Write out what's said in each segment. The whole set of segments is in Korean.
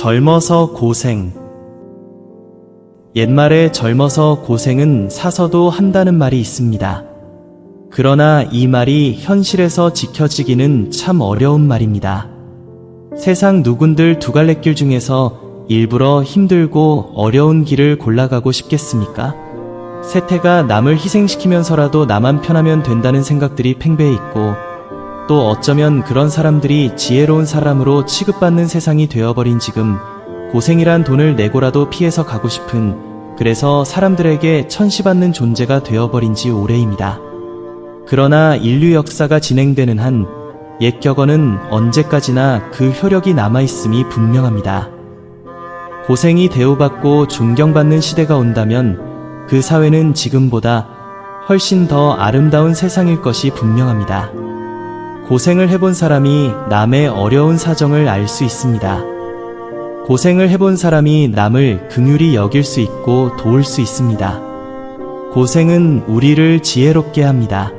젊어서 고생. 옛말에 젊어서 고생은 사서도 한다는 말이 있습니다. 그러나 이 말이 현실에서 지켜지기는 참 어려운 말입니다. 세상 누군들 두 갈래길 중에서 일부러 힘들고 어려운 길을 골라가고 싶겠습니까? 세태가 남을 희생시키면서라도 나만 편하면 된다는 생각들이 팽배해 있고, 또 어쩌면 그런 사람들이 지혜로운 사람으로 취급받는 세상이 되어버린 지금 고생이란 돈을 내고라도 피해서 가고 싶은, 그래서 사람들에게 천시받는 존재가 되어버린 지 오래입니다. 그러나 인류 역사가 진행되는 한 옛 격언은 언제까지나 그 효력이 남아있음이 분명합니다. 고생이 대우받고 존경받는 시대가 온다면 그 사회는 지금보다 훨씬 더 아름다운 세상일 것이 분명합니다. 고생을 해본 사람이 남의 어려운 사정을 알 수 있습니다. 고생을 해본 사람이 남을 긍휼히 여길 수 있고 도울 수 있습니다. 고생은 우리를 지혜롭게 합니다.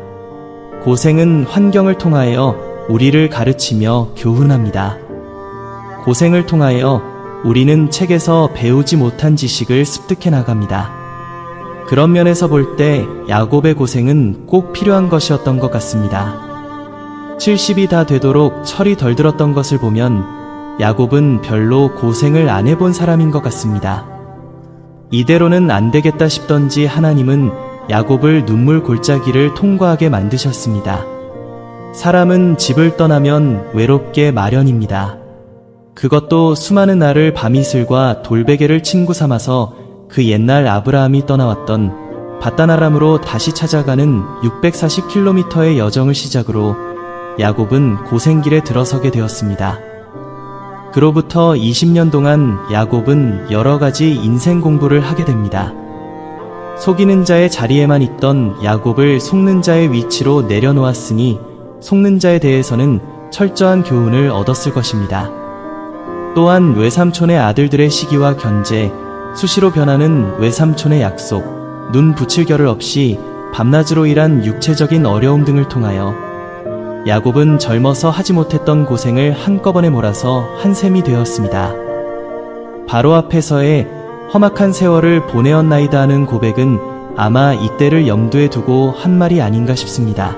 고생은 환경을 통하여 우리를 가르치며 교훈합니다. 고생을 통하여 우리는 책에서 배우지 못한 지식을 습득해 나갑니다. 그런 면에서 볼 때 야곱의 고생은 꼭 필요한 것이었던 것 같습니다. 70이 다 되도록 철이 덜 들었던 것을 보면 야곱은 별로 고생을 안 해본 사람인 것 같습니다. 이대로는 안 되겠다 싶던지 하나님은 야곱을 눈물 골짜기를 통과하게 만드셨습니다. 사람은 집을 떠나면 외롭게 마련입니다. 그것도 수많은 알을 밤이슬과 돌베개를 친구 삼아서 그 옛날 아브라함이 떠나왔던 밧단아람으로 다시 찾아가는 640km의 여정을 시작으로 야곱은 고생길에 들어서게 되었습니다. 그로부터 20년 동안 야곱은 여러 가지 인생 공부를 하게 됩니다. 속이는 자의 자리에만 있던 야곱을 속는 자의 위치로 내려놓았으니 속는 자에 대해서는 철저한 교훈을 얻었을 것입니다. 또한 외삼촌의 아들들의 시기와 견제, 수시로 변하는 외삼촌의 약속, 눈 붙일 겨를 없이 밤낮으로 일한 육체적인 어려움 등을 통하여 야곱은 젊어서 하지 못했던 고생을 한꺼번에 몰아서 한 셈이 되었습니다. 바로 앞에서의 험악한 세월을 보내었나이다 하는 고백은 아마 이때를 염두에 두고 한 말이 아닌가 싶습니다.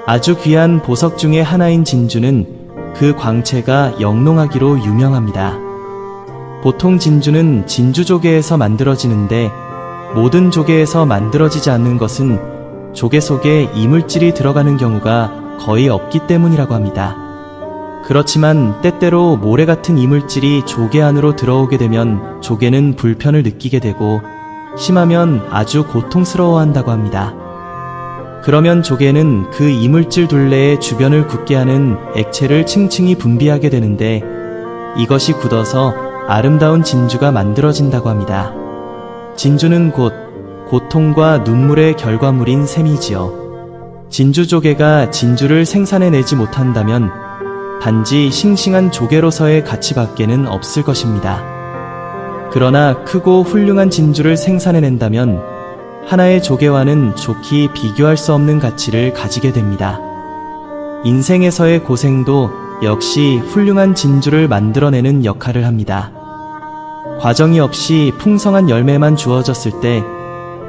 아주 귀한 보석 중의 하나인 진주는 그 광채가 영롱하기로 유명합니다. 보통 진주는 진주조개에서 만들어지는데 모든 조개에서 만들어지지 않는 것은 조개 속에 이물질이 들어가는 경우가 거의 없기 때문이라고 합니다. 그렇지만 때때로 모래 같은 이물질이 조개 안으로 들어오게 되면 조개는 불편을 느끼게 되고 심하면 아주 고통스러워한다고 합니다. 그러면 조개는 그 이물질 둘레의 주변을 굳게 하는 액체를 층층이 분비하게 되는데 이것이 굳어서 아름다운 진주가 만들어진다고 합니다. 진주는 곧 고통과 눈물의 결과물인 셈이지요. 진주조개가 진주를 생산해내지 못한다면 단지 싱싱한 조개로서의 가치밖에는 없을 것입니다. 그러나 크고 훌륭한 진주를 생산해낸다면 하나의 조개와는 좋게 비교할 수 없는 가치를 가지게 됩니다. 인생에서의 고생도 역시 훌륭한 진주를 만들어내는 역할을 합니다. 과정이 없이 풍성한 열매만 주어졌을 때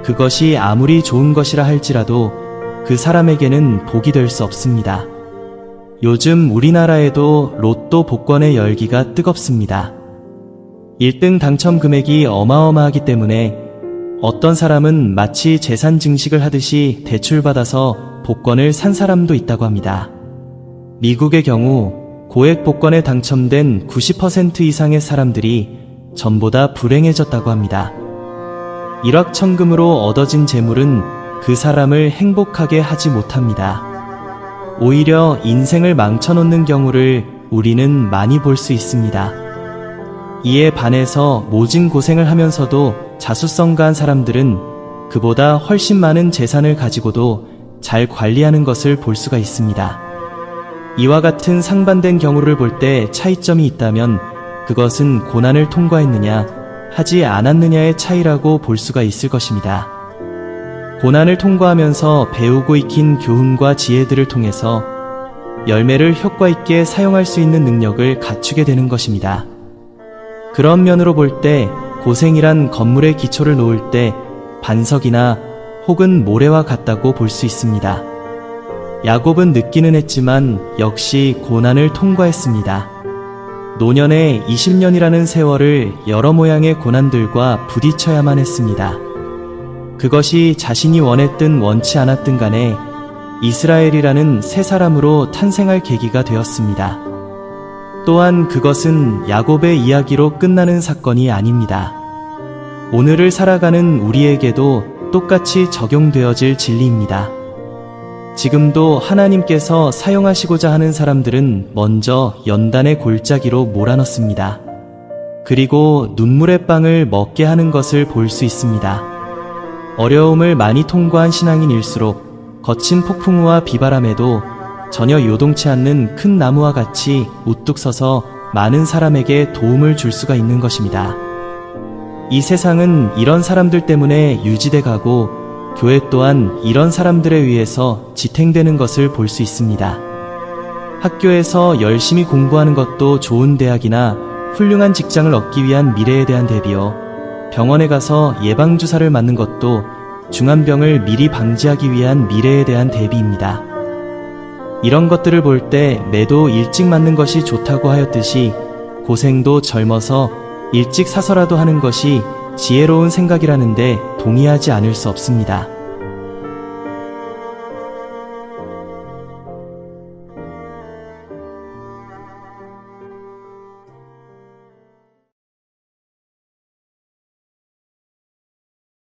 그것이 아무리 좋은 것이라 할지라도 그 사람에게는 복이 될 수 없습니다. 요즘 우리나라에도 로또 복권의 열기가 뜨겁습니다. 1등 당첨 금액이 어마어마하기 때문에 어떤 사람은 마치 재산 증식을 하듯이 대출받아서 복권을 산 사람도 있다고 합니다. 미국의 경우 고액 복권에 당첨된 90% 이상의 사람들이 전보다 불행해졌다고 합니다. 일확천금으로 얻어진 재물은 그 사람을 행복하게 하지 못합니다. 오히려 인생을 망쳐놓는 경우를 우리는 많이 볼 수 있습니다. 이에 반해서 모진 고생을 하면서도 자수성가한 사람들은 그보다 훨씬 많은 재산을 가지고도 잘 관리하는 것을 볼 수가 있습니다. 이와 같은 상반된 경우를 볼 때 차이점이 있다면 그것은 고난을 통과했느냐 하지 않았느냐의 차이라고 볼 수가 있을 것입니다. 고난을 통과하면서 배우고 익힌 교훈과 지혜들을 통해서 열매를 효과 있게 사용할 수 있는 능력을 갖추게 되는 것입니다. 그런 면으로 볼 때 고생이란 건물의 기초를 놓을 때 반석이나 혹은 모래와 같다고 볼 수 있습니다. 야곱은 늦기는 했지만 역시 고난을 통과했습니다. 노년의 20년이라는 세월을 여러 모양의 고난들과 부딪혀야만 했습니다. 그것이 자신이 원했든 원치 않았든 간에 이스라엘이라는 새 사람으로 탄생할 계기가 되었습니다. 또한 그것은 야곱의 이야기로 끝나는 사건이 아닙니다. 오늘을 살아가는 우리에게도 똑같이 적용되어질 진리입니다. 지금도 하나님께서 사용하시고자 하는 사람들은 먼저 연단의 골짜기로 몰아넣습니다. 그리고 눈물의 빵을 먹게 하는 것을 볼 수 있습니다. 어려움을 많이 통과한 신앙인일수록 거친 폭풍우와 비바람에도 전혀 요동치 않는 큰 나무와 같이 우뚝 서서 많은 사람에게 도움을 줄 수가 있는 것입니다. 이 세상은 이런 사람들 때문에 유지돼 가고 교회 또한 이런 사람들에 의해서 지탱되는 것을 볼 수 있습니다. 학교에서 열심히 공부하는 것도 좋은 대학이나 훌륭한 직장을 얻기 위한 미래에 대한 대비요. 병원에 가서 예방주사를 맞는 것도 중환병을 미리 방지하기 위한 미래에 대한 대비입니다. 이런 것들을 볼 때 매도 일찍 맞는 것이 좋다고 하였듯이 고생도 젊어서 일찍 사서라도 하는 것이 지혜로운 생각이라는데 동의하지 않을 수 없습니다.